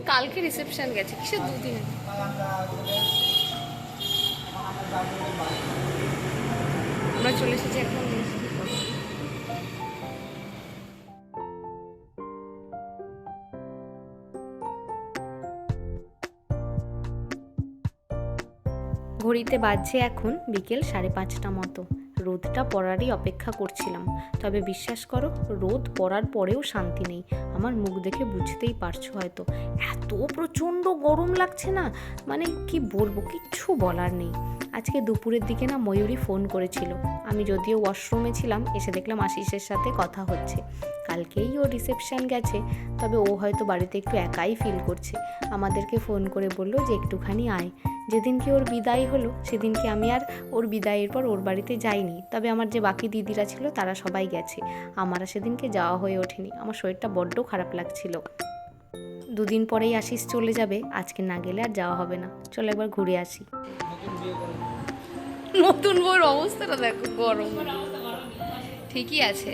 কালকে রিসেপশন গেছে কিসের দুদিন আমরা চলে এসেছি এখন। ঘড়িতে বাজছে এখন বিকেল 5:30টা মতো। রোদটা পড়ারই অপেক্ষা করছিলাম, তবে বিশ্বাস করো রোদ পড়ার পরেও শান্তি নেই। আমার মুখ দেখে বুঝতেই পারছো হয়তো, এত প্রচণ্ড গরম লাগছে না, মানে কি বলবো, কিচ্ছু বলার নেই। আজকে দুপুরের দিকে না ময়ূরী ফোন করেছিল, আমি যদিও ওয়াশরুমে ছিলাম, এসে দেখলাম আশিসের সাথে কথা হচ্ছে। কালকেই ও রিসেপশন গেছে, তবে ও হয়তো বাড়িতে একটু একাই ফিল করছে। আমাদেরকে ফোন করে বললো যে একটুখানি আয়। যেদিনকে ওর বিদায় হলো সেদিনকে আমি আর ওর বিদায়ের পর ওর বাড়িতে যাইনি, তবে আমার যে বাকি দিদিরা ছিল তারা সবাই গেছে। আমার সেদিনকে যাওয়া হয়ে ওঠেনি, আমার শরীরটা বড্ড খারাপ লাগছিল। দুদিন পরেই আশিস চলে যাবে, আজকে না গেলে আর যাওয়া হবে না। চলো একবার ঘুরে আসি। নতুন বউর অবস্থাটা দেখো, গরম ঠিকই আছে।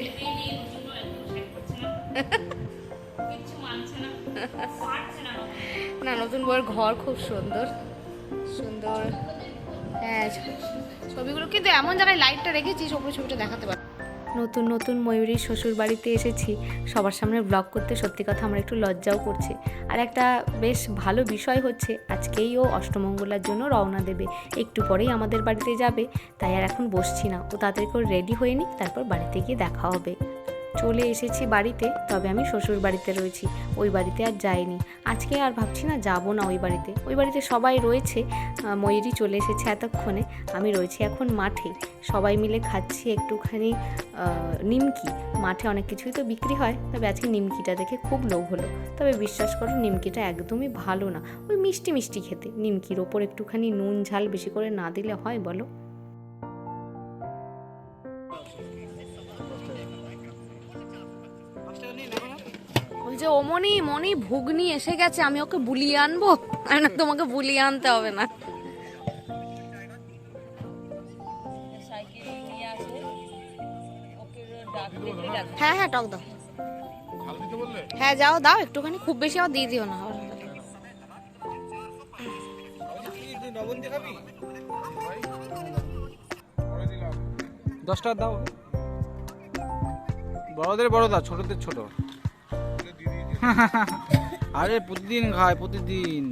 না, নতুন বউয়ের ঘর খুব সুন্দর সুন্দর। হ্যাঁ, ছবিগুলো কিন্তু এমন জায়গায় লাইটটা রেখেছিস ওপরে ছবিটা দেখাতে পারবো। নতুন নতুন ময়ূরীর শ্বশুর বাড়িতে এসেছি, সবার সামনে ব্লগ করতে সত্যি কথা আমার একটু লজ্জাও করছে। আর একটা বেশ ভালো বিষয় হচ্ছে, আজকেই ও অষ্টমঙ্গলার জন্য রওনা দেবে, একটু পরেই আমাদের বাড়িতে যাবে। তাই আর এখন বসছি না, ও তাড়াতাড়ি করে রেডি হয়ে নিক, তারপর বাড়িতে গিয়ে দেখা হবে। চলে এসেছি বাড়িতে, তবে আমি শ্বশুর বাড়িতে রয়েছি, ওই বাড়িতে আর যাইনি। আজকে আর ভাবছি না যাবো না ওই বাড়িতে। ওই বাড়িতে সবাই রয়েছে, ময়ূরী চলে এসেছে এতক্ষণে, আমি রয়েছি এখন মাঠে। সবাই মিলে খাচ্ছি একটুখানি নিমকি। মাঠে অনেক কিছুই তো বিক্রি হয়, তবে আজকে নিমকিটা দেখে খুব লোভ হলো। তবে বিশ্বাস করো নিমকিটা একদমই ভালো না, ওই মিষ্টি মিষ্টি খেতে। নিমকির ওপর একটুখানি নুন ঝাল বেশি করে না দিলে হয় বলো? বলছে ওমনি মনি ভুগনি এসে গেছে, আমি ওকে বুলিয়ে আনবো? না, তোমাকে বুলিয়ে আনতে হবে না। হ্যাঁ হ্যাঁ, টক দাও। হ্যাঁ যাও, দাও একটুখানি, খুব বেশি আবার দিয়ে দিও না। 10 টাকা দাও, বড়দের বড় দাও, ছোটদের ছোট। আরে প্রতিদিন খায়, প্রতিদিন।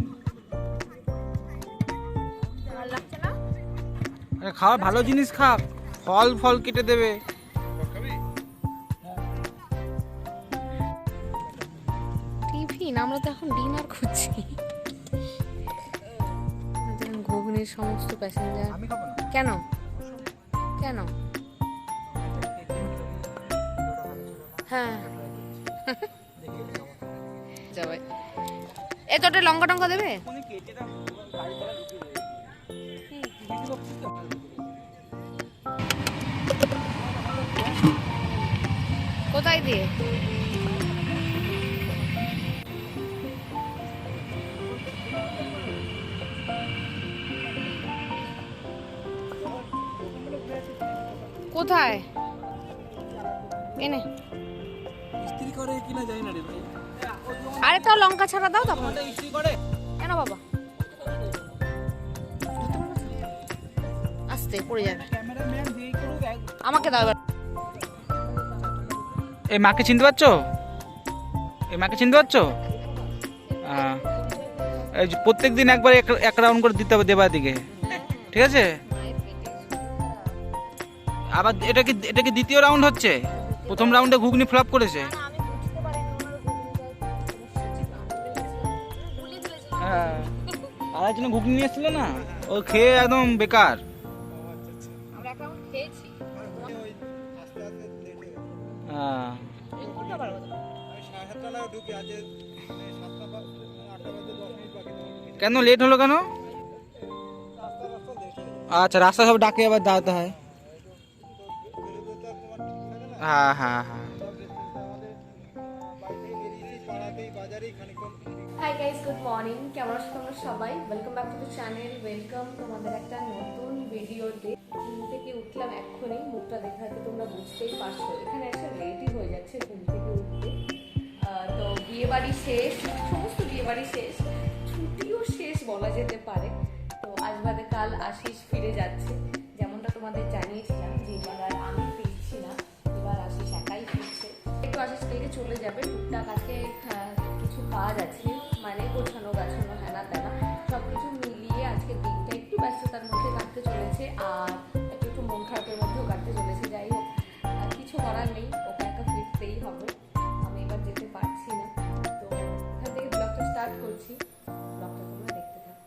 আরে খাওয়া ভালো জিনিস খা, ফল ফল কেটে দেবে। টিফিন, আমরা তো এখন ডিনার খুঁজছি। ঘুগনির সমস্ত প্যাসেঞ্জার। কেন কেন? হ্যাঁ যাবে। এ তোটা লঙ্কা টঙ্কা দেবে? কোথায় দিয়ে? কোথায় এনে ইস্ত্রি করে কিনা জানি না রে ভাই। আরে তাও লঙ্কা ছাড়া দাও তখন। ইস্ত্রি করে কেন বাবা? আস্তে পড়ে যাবে। ক্যামেরাম্যান যেই করুক আমাকে দাও এবার। এই মাকে চিনতে পারছো? এই মাকে চিনতে পারছো? এই প্রত্যেকদিন একবার এক রাউন্ড করে দিতে হবে দেবার দিকে, ঠিক আছে? আবার এটা কি দ্বিতীয় রাউন্ড হচ্ছে? প্রথম রাউন্ডে ঘুগনি ফ্লপ করেছে। হ্যাঁ, আর একজন ঘুগনি নিয়ে এসেছিল না, ও খেয়ে একদম বেকার। হ্যাঁ, কেন লেট হলো কেন? আচ্ছা, রাস্তা সব ডাকে আবার দাঁড়াতে হয়। হ্যাঁ হ্যাঁ হ্যাঁ। Hi guys, good morning. কেমন আছো তোমরা সবাই? Welcome back to the channel, welcome তোমাদের একটা নতুন ভিডিওতে। ঘুম থেকে উঠলাম এক্ষুনি, মুখটা দেখাতে তোমরা বুঝতেই পারছো এখানে একটা লেটই হয়ে যাচ্ছে ঘুম থেকে উঠতে। বিয়েবাড়ি শেষ, সমস্ত বিয়েবাড়ি শেষ, ছুটিও শেষ বলা যেতে পারে। তো আজ বাদে কাল আশিস ফিরে যাচ্ছে, যেমনটা তোমাদের জানিয়েছিলাম যে এবার আর আমি ফিরছি না, এবার আশিস একাই ফিরছে। একটু আশিস কালকে চলে যাবে, টুকটাক আজকে কিছু কাজ আছে, মানে গোছানো গাছানো হেনা তেনা সব কিছু মিলিয়ে আজকে দিনটা একটু ব্যস্ততার মধ্যে কাটতে চলেছে, আর একটু একটু মন খারাপের মধ্যেও কাটতে চলেছে। যাই হোক, কিছু করার নেই, ওকে একা ফিরতেই হবে, আমি এবার যেতে পারছি না। তো এখান থেকে ব্লগটা স্টার্ট করছি, ব্লগটা তোমরা দেখতে থাকো।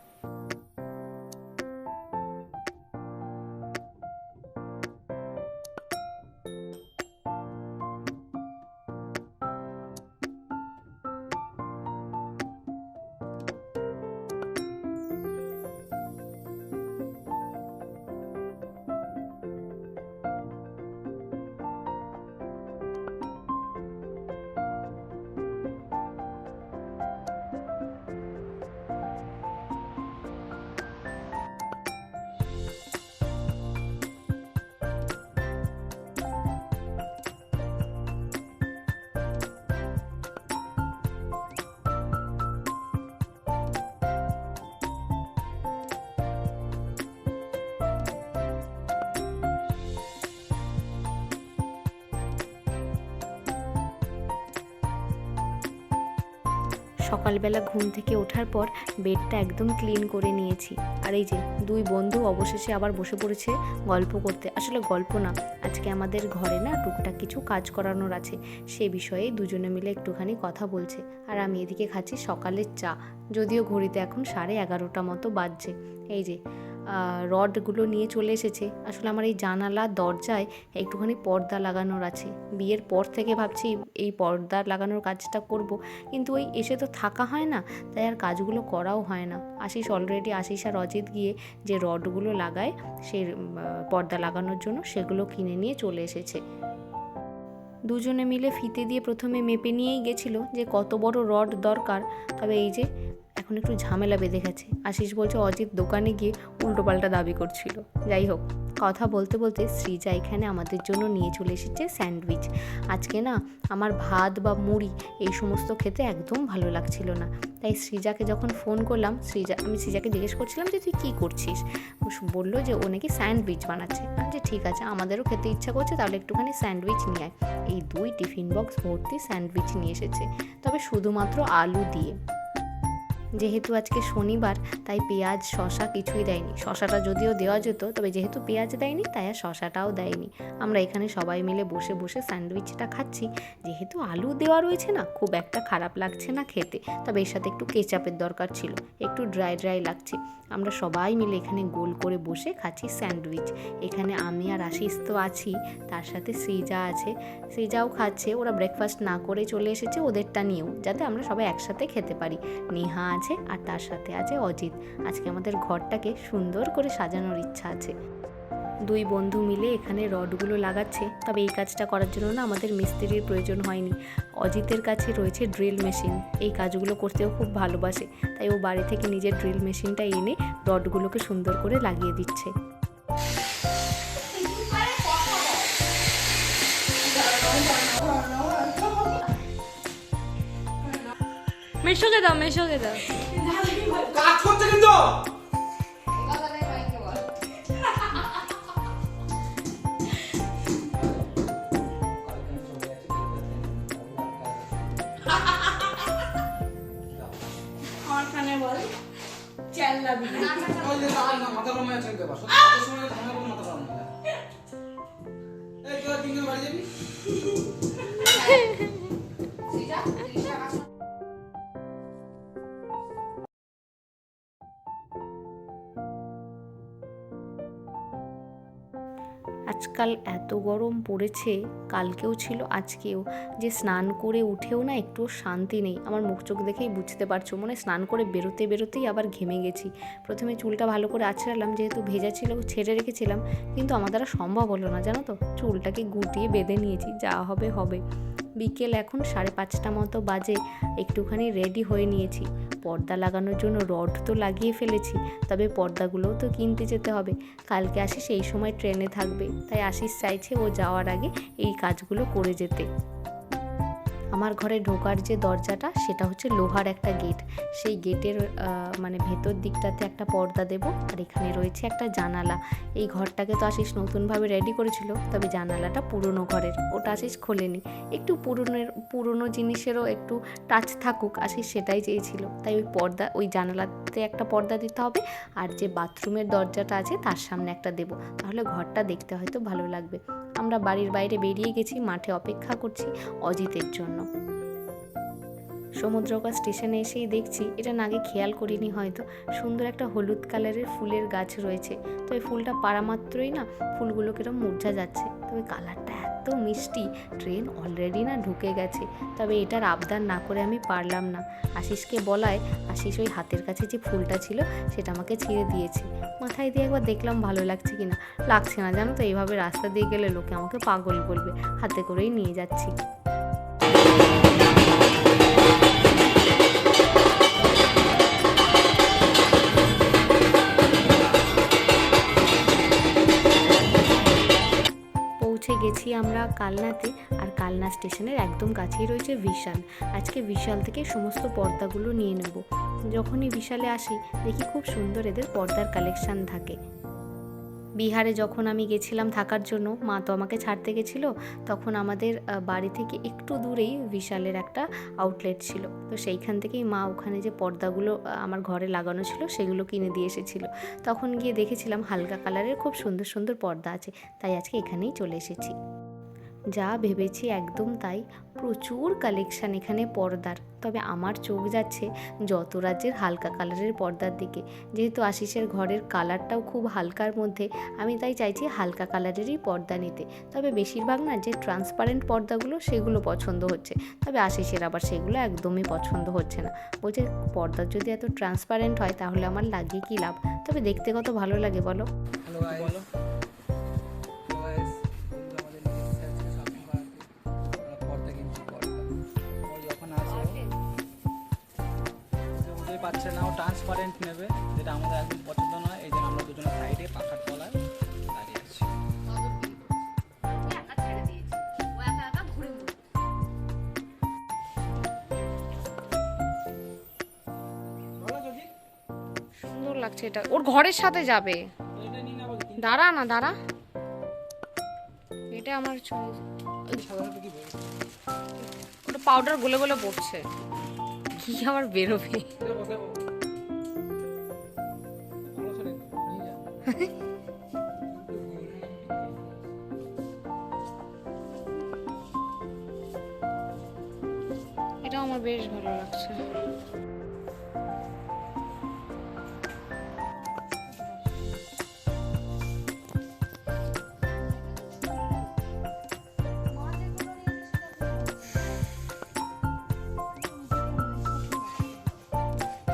সকালবেলা ঘুম থেকে ওঠার পর বেডটা একদম ক্লিন করে নিয়েছি, আর এই যে দুই বন্ধু অবশেষে আবার বসে পড়েছে গল্প করতে। আসলে গল্প না, আজকে আমাদের ঘরে না টুকটাক কিছু কাজ করানোর আছে, সে বিষয়ে দুজনে মিলে একটুখানি কথা বলছে। আর আমি এদিকে খাচ্ছি সকালের চা, যদিও ঘড়িতে এখন 11:30 মতো বাজছে। এই যে রডগুলো নিয়ে চলে এসেছে। আসলে আমার এই জানালা দরজায় একটুখানি পর্দা লাগানোর আছে, বিয়ের পর থেকে ভাবছি এই পর্দা লাগানোর কাজটা করব, কিন্তু ওই এসে তো থাকা হয় না, তাই আর কাজগুলো করাও হয় না। আশিস আর অজিত গিয়ে যে রডগুলো লাগায় সেই পর্দা লাগানোর জন্য সেগুলো কিনে নিয়ে চলে এসেছে। দুজনে মিলে ফিতে দিয়ে প্রথমে মেপে নিয়েই গেছিলো যে কত বড় রড দরকার, তবে এই যে এখন একটু ঝামেলা বেঁধে গেছে। আশিস বলছে অজিত দোকানে গিয়ে উল্টোপাল্টা দাবি করছিল। যাই হোক, কথা বলতে বলতে সৃজা এখানে আমাদের জন্য নিয়ে চলে এসেছে স্যান্ডউইচ। আজকে না আমার ভাত বা মুড়ি এই সমস্ত খেতে একদম ভালো লাগছিল না, তাই সৃজাকে যখন ফোন করলাম, আমি সৃজাকে জিজ্ঞেস করছিলাম যে তুই কী করছিস, বললো যে ও নাকি স্যান্ডউইচ বানাচ্ছে। আমি যে ঠিক আছে, আমাদেরও খেতে ইচ্ছা করছে, তাহলে একটুখানি স্যান্ডউইচ নিয়ে আয়। এই 2 টিফিন বক্স ভর্তি স্যান্ডউইচ নিয়ে এসেছে, তবে শুধুমাত্র আলু দিয়ে। যেহেতু আজকে শনিবার, তাই পেঁয়াজ শশা কিছুই দেয়নি। শশাটা যদিও দেওয়া যেত, তবে যেহেতু পেঁয়াজ দেয়নি তাই আর শশাটাও দেয়নি। আমরা এখানে সবাই মিলে বসে বসে স্যান্ডউইচটা খাচ্ছি। যেহেতু আলু দেওয়া রয়েছে না, খুব একটা খারাপ লাগছে না খেতে, তবে এর সাথে একটু কেচাপের দরকার ছিল, একটু ড্রাই ড্রাই লাগছে। আমরা সবাই মিলে এখানে গোল করে বসে খাচ্ছি স্যান্ডউইচ। এখানে আমি আর আশিস তো আছি, তার সাথে সৃজা আছে, সৃজাও খাচ্ছে। ওরা ব্রেকফাস্ট না করে চলে এসেছে ওদেরটা নিয়েও, যাতে আমরা সবাই একসাথে খেতে পারি। নেহা আছে, আর তার সাথে আছে অজিত। আজকে আমাদের ঘরটাকে সুন্দর করে সাজানোর ইচ্ছা আছে। 2 বন্ধু মিলে এখানে রডগুলো লাগাচ্ছে, তবে এই কাজটা করার জন্য না আমাদের মিস্ত্রির প্রয়োজন হয়নি। অজিতের কাছে রয়েছে ড্রিল মেশিন, এই কাজগুলো করতেও খুব ভালোবাসে, তাই ও বাড়ি থেকে নিজের ড্রিল মেশিনটা এনে রডগুলোকে সুন্দর করে লাগিয়ে দিচ্ছে। মেশোকে দাও কাজ করছে কিন্তু আমার কানে বল চেল্লা দিবি মাথা গরম আছে কিন্তু বাস সময় মাথা গরম এই তো তিনজন বাড়ি যাবি আজকাল এত গরম পড়েছে, কালকেও ছিল আজকেও, যে স্নান করে উঠেও না একটু শান্তি নেই। আমার মুখ চোখ দেখেই বুঝতে পারছো, মনে স্নান করে বেরোতেই আবার ঘেমে গেছি। প্রথমে চুলটা ভালো করে আঁচড়ালাম, যেহেতু ভেজা ছিল ছেড়ে রেখেছিলাম, কিন্তু আমার দ্বারা সম্ভব হলো না, জানো তো। চুলটাকে গুটিয়ে বেঁধে নিয়েছি, যা হবে হবে। বিকেল এখন 5:30 মতো বাজে, একটুখানি রেডি হয়ে নিয়েছি। পর্দা লাগানোর জন্য রড তো লাগিয়ে ফেলেছি, তবে পর্দাগুলোও তো কিনতে যেতে হবে। কালকে আশিস এই সময় ট্রেনে থাকবে, তাই আশিস চাইছে ও যাওয়ার আগে এই কাজগুলো করে যেতে। আমার ঘরে ঢোকার যে দরজাটা সেটা হচ্ছে লোহার একটা গেট, সেই গেটের মানে ভেতর দিকটাতে একটা পর্দা দেব, আর এখানে রয়েছে একটা জানালা। এই ঘরটাকে তো আশিস নতুনভাবে রেডি করেছিল, তবে জানালাটা পুরনো ঘরের, ওটা আশিস খোলেনি। একটু পুরনো জিনিসেরও একটু টাচ থাকুক, আশিস সেটাই চেয়েছিল। তাই ওই জানালাতে একটা পর্দা দিতে হবে, আর যে বাথরুমের দরজাটা আছে তার সামনে একটা দেব, তাহলে ঘরটা দেখতে হয়তো ভালো লাগবে। আমরা বাড়ির বাইরে বেরিয়ে গেছি, মাঠে অপেক্ষা করছি অজিতের জন্য। সমুদ্রকা স্টেশনে এসেই দেখছি, এটা না আগে খেয়াল করিনি হয়তো, সুন্দর একটা হলুদ কালারের ফুলের গাছ রয়েছে। তবে ফুলটা পাড়া মাত্রই না ফুলগুলো কিরম মুরঝা যাচ্ছে, তবে কালারটা এত মিষ্টি। ট্রেন অলরেডি না ঢুকে গেছে, তবে এটার আবদার না করে আমি পারলাম না। আশিসকে বলায় আশিস ওই হাতের কাছে যে ফুলটা ছিল সেটা আমাকে ছিঁড়ে দিয়েছে। মাথায় দিয়ে একবার দেখলাম ভালো লাগছে কিনা, লাগছে না জানো তো, এইভাবে রাস্তা দিয়ে গেলে লোকে আমাকে পাগল বলবে, হাতে করেই নিয়ে যাচ্ছি। পৌঁছে গেছি আমরা কালনাতে, আর কালনা স্টেশনের একদম কাছেই রয়েছে বিশাল। আজকে বিশাল থেকে সমস্ত পর্দাগুলো নিয়ে নেব। যখনই বিশালে আসি দেখি খুব সুন্দর এদের পর্দার কালেকশান থাকে। বিহারে যখন আমি গেছিলাম থাকার জন্য, মা তো আমাকে ছাড়তে গেছিলো, তখন আমাদের বাড়ি থেকে একটু দূরেই বিশালের একটা আউটলেট ছিল, তো সেইখান থেকেই মা ওখানে যে পর্দাগুলো আমার ঘরে লাগানো ছিল সেগুলো কিনে দিয়ে এসেছিলো। তখন গিয়ে দেখেছিলাম হালকা কালারের খুব সুন্দর সুন্দর পর্দা আছে, তাই আজকে এখানেই চলে এসেছি। যা ভেবেছি একদম তাই, প্রচুর কালেকশান এখানে পর্দার। তবে আমার চোখ যাচ্ছে যত রাজ্যের হালকা কালারের পর্দার দিকে। যেহেতু আশিসের ঘরের কালারটাও খুব হালকার মধ্যে, আমি তাই চাইছি হালকা কালারেরই পর্দা নিতে। তবে বেশিরভাগ না যে ট্রান্সপারেন্ট পর্দাগুলো সেগুলো পছন্দ হচ্ছে, তবে আশিসের আবার সেগুলো একদমই পছন্দ হচ্ছে না। বলছে পর্দা যদি এত ট্রান্সপারেন্ট হয় তাহলে আমার লাগিয়ে কী লাভ, তবে দেখতে কত ভালো লাগে বলো। বলো পাচ্ছে না, ও ট্রান্সপারেন্ট নেবে, যেটা আমাদের একদম পছন্দ নয়। এই জন্য আমরা দুজনে সাইডে পাখার তলায় দাঁড়িয়ে আছি। সুন্দর লাগছে এটা, ওর ঘরের সাথে যাবে। দাঁড়া না দাঁড়া, এটা আমার ওটা পাউডার গলে গলে পড়ছে, কি আবার বেরোবে। এটা আমার বেশ ভালো লাগছে।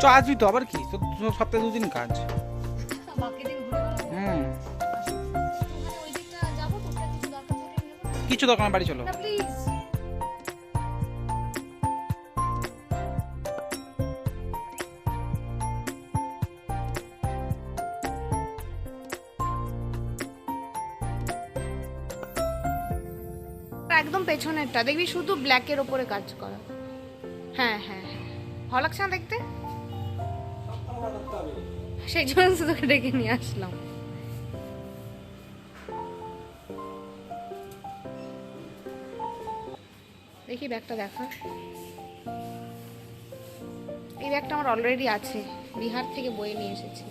চ আসবি তো, আবার কি সপ্তাহে 2 দিন কাজ। কিছু দরকার বাড়ি চলো। একদম পেছনেরটা দেখবি শুধু ব্ল্যাকের ওপরে কাজ করা। হ্যাঁ হ্যাঁ হ্যাঁ, ভালো লাগছে না দেখতে, সেই জন্য শুধু ডেকে নিয়ে আসলাম। দেখি ব্যাগটা দেখা, এই ব্যাগটা আমার অলরেডি আছে, বিহার থেকে বয়ে নিয়ে এসেছি।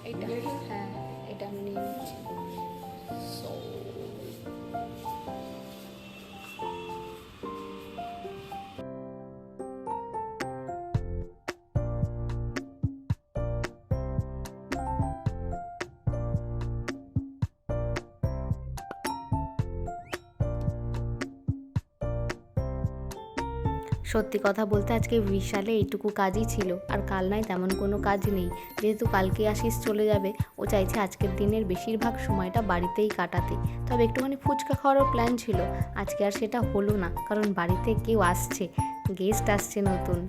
এইটা হ্যাঁ, এটা আমি নিয়ে নিচ্ছি। সত্যি কথা বলতে আজকে বিশালে এইটুকু কাজই ছিল, আর কালনায় তেমন কোনো কাজ নেই। যেহেতু কালকে আশিস চলে যাবে, ও চাইছে আজকের দিনের বেশিরভাগ সময়টা বাড়িতেই কাটাতে। তবে একটুখানি ফুচকা খাওয়ারও প্ল্যান ছিল, আজকে আর সেটা হলো না, কারণ বাড়িতে কেউ আসছে, গেস্ট আসছে নতুন।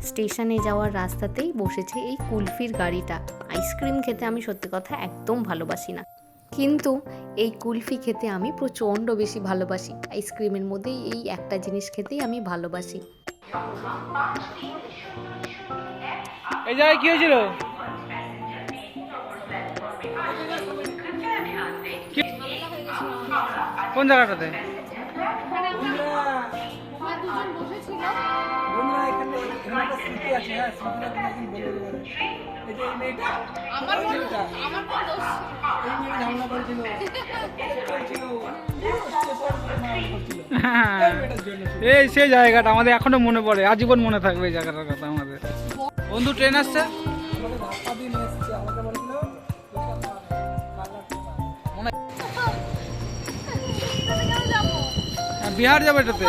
স্টেশনে যাওয়ার রাস্তাতেই বসেছে এই কুলফির গাড়িটা। আইসক্রিম খেতে আমি সত্যি কথা একদম ভালোবাসি না, কিন্তু এই কুলফি খেতে আমি প্রচণ্ড বেশি ভালোবাসি। আইসক্রিমের মধ্যে এই একটা জিনিস খেতেই আমি ভালোবাসি। এই জায়গায় কি হয়েছিল? কোন জায়গাটাতে? এই সেই জায়গাটা আমাদের এখনো মনে পড়ে, আজীবন মনে থাকবে এই জায়গাটার কথা আমাদের। বন্ধু ট্রেন আসছে, বিহার যাবে এটাতে।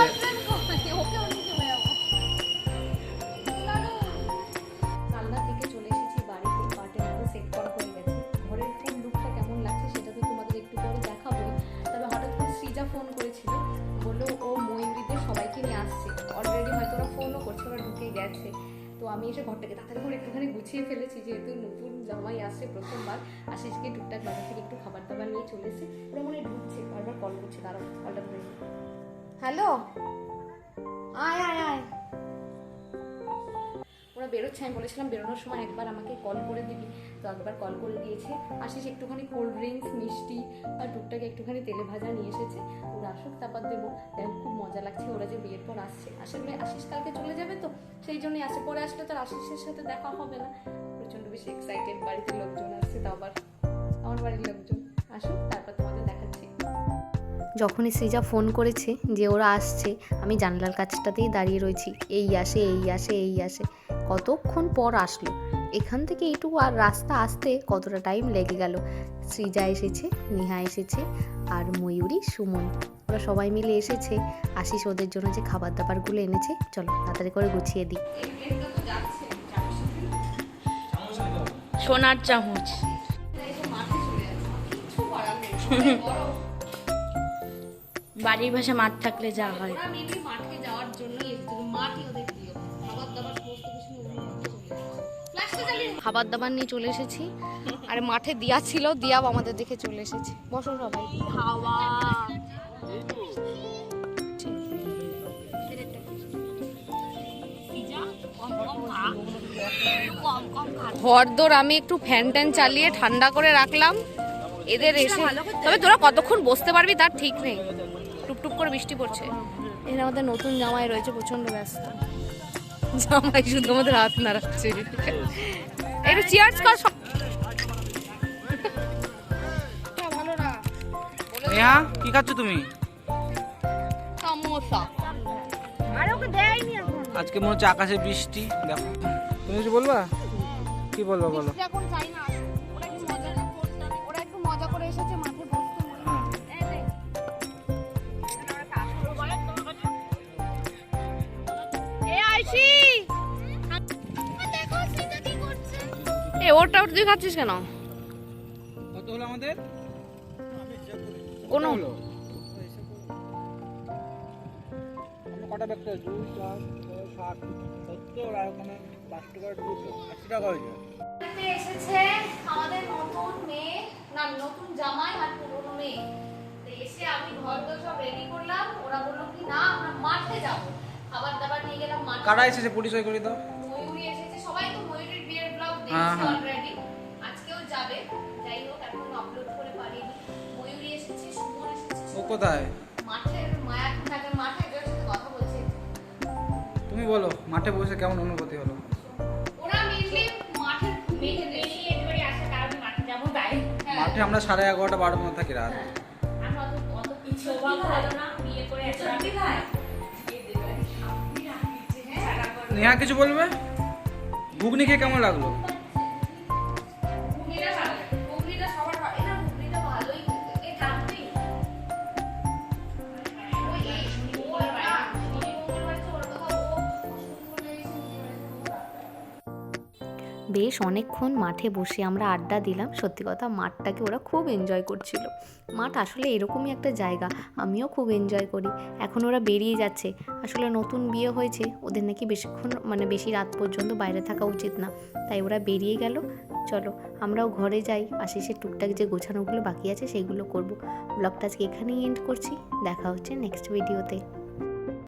কালনা থেকে চলে এসেছি বাড়িতে, পার্টের মধ্যে সেট করা হয়ে গেছে। ঘরের ফুল লুকটা কেমন লাগছে সেটা তো তোমাদের একটু পরে দেখাবোই। তবে হঠাৎ করে সৃজা ফোন করেছিল, বললো ও ময়ূরীদের সবাইকে নিয়ে আসছে। অলরেডি হয়তো ওরা ফোনও করছে, ওরা ঢুকেই গেছে। তো আমি এসে ঘরটাকে তাড়াতাড়ি করে একটুখানি গুছিয়ে ফেলেছি, যেহেতু নতুন জামাই আসছে প্রথমবার। আশিসকে টুকটাক বাজার থেকে একটু খাবার দাবার নিয়ে চলে এসে ওরা মনে হয় ঢুকছে, বারবার কল করছে। দাঁড়াও, কলটা ধরে। হ্যালো, আয় আয় আয়। ওরা বেরোচ্ছে, আমি বলেছিলাম বেরোনোর সময় একবার আমাকে কল করে দিবি, তো একবার কল করে দিয়েছে। আশিস একটুখানি কোল্ড ড্রিঙ্কস, মিষ্টি আর টুকটাক একটুখানি তেলে ভাজা নিয়ে এসেছে। ওরা আসুক তারপর দেবো। খুব মজা লাগছে ওরা যে বিয়ের পর আসছে। আসলে আশিস কালকে চলে যাবে, তো সেই জন্যই আসে। পরে আসলে তো আর আশিসের সাথে দেখা হবে না। প্রচণ্ড বেশি এক্সাইটেড, বাড়িতে লোকজন আসছে, তাও আবার আমার বাড়ির লোকজন। আসুক তারপর তোমাদের দেখাচ্ছি। যখনই সৃজা ফোন করেছে যে ওরা আসছে, আমি জানলার কাছটাতেই দাঁড়িয়ে রয়েছি। এই আসে এই আসে এই আসে, কতক্ষণ পর আসলো। এখান থেকে এইটুকু আর রাস্তা আসতে কতটা টাইম লেগে গেল। সৃজা এসেছে, নেহা এসেছে, আর ময়ূরী, সুমন, ওরা সবাই মিলে এসেছে। আশিস ওদের জন্য যে খাবার দাবারগুলো এনেছে, চলো তাড়াতাড়ি করে গুছিয়ে দিই। সোনার চামচ। বাড়ির ভাষা মাঠ থাকলে যা হয়। মাঠে যাওয়ার জন্যই এসেছে, মাঠই ওদের প্রিয়। খাবার দাবার সমস্ত কিছু খাবার দাবার নিয়ে চলে এসেছি। আর মাঠে দিয়া ছিল, দিয়াও আমাদের দেখে চলে এসেছে। বসো সবাই। হাওয়া ঘরদোর আমি একটু ফ্যান ট্যান চালিয়ে ঠান্ডা করে রাখলাম এদের এসে। তবে তোরা কতক্ষণ বসতে পারবি তার ঠিক নেই, টুকটুক করে বৃষ্টি পড়ছে। এখানে আমাদের নতুন জামাই রয়েছে, প্রচন্ড ব্যস্ত। জামাই শুধু আমাদের হাত নাড়াচ্ছে। একটু চিয়ার্স কর। ভালো না। নেহা কি খাচ্ছ তুমি? সমোসা। আরে ওকে দেয়নি এখন। আজকে মনে হচ্ছে আকাশে বৃষ্টি। দেখো, তুমি কিছু বলবা? কি বলবো বলো? এখন চাই না, ওরা একটু মজা করতে, ওরা একটু মজা করে এসেছে মাঠে বসতে। ওটা তুই খাচ্ছিস কেন? কত হলো আমাদের? কোনো কটা ব্যাগটা? 2 4 6 7 70 আর ওখানে 5 টাকার 280 টাকা হয়েছে। এসেছে আমাদের নতুন মেয়ে, না নতুন জামাই আর পুরনো মেয়ে। তো এসে আমি ঘর তো সব রেডি করলাম। ওরা বললো কি না আমরা মাঠে যাব, খাবার দাবার নিয়ে গেলাম মাঠে। কারা এসেছে পরিচয় করে দাও। ময়ূরী এসেছে, সবাই তো ময়ূরীর বিয়ের ব্লগ দেখছে অলরেডি। আজকেও যাবে, যাই হোক এখন আপলোড করে পারিনি। ময়ূরী এসেছে, সুমন এসেছে। ও কোথায়? মাঠের মায়াখানার মাঠে এদের সাথে কথা বলছে। তুমি বলো, মাঠে বসে কেমন অনুভূতি হলো? ওরা মেইনলি মাঠের মেয়ে দেখি এবারে আসে, কারণ মাঠে যাব তাই। মাঠে আমরা 11:30 12 থাকি রাত। আমরা অত কিছু ভালো না, বিয়ে করে আসি ভাই। নেহা কিছু বলবে? ঘুগনি খেয়ে কেমন লাগলো? ঘুগনিটা সবার ভালো, এটা ঘুগনিটা ভালোই খেতে। এই থাকবি ওই ওর বাড়ি ওর কথা বেশ অনেকক্ষণ মাঠে বসে আমরা আড্ডা দিলাম। সত্যি কথা, মাঠটাকে ওরা খুব এনজয় করছিল। মাঠ আসলে এরকমই একটা জায়গা, আমিও খুব এনজয় করি। এখন ওরা বেরিয়ে যাচ্ছে। আসলে নতুন বিয়ে হয়েছে, ওদের নাকি বেশিক্ষণ বেশি রাত পর্যন্ত বাইরে থাকা উচিত না, তাই ওরা বেরিয়ে গেল। চলো আমরাও ঘরে যাই, আশিসের টুকটাক যে গোছানোগুলো বাকি আছে সেগুলো করব। ব্লগটা আজকে এখানেই এন্ড করছি, দেখা হচ্ছে নেক্সট ভিডিওতে।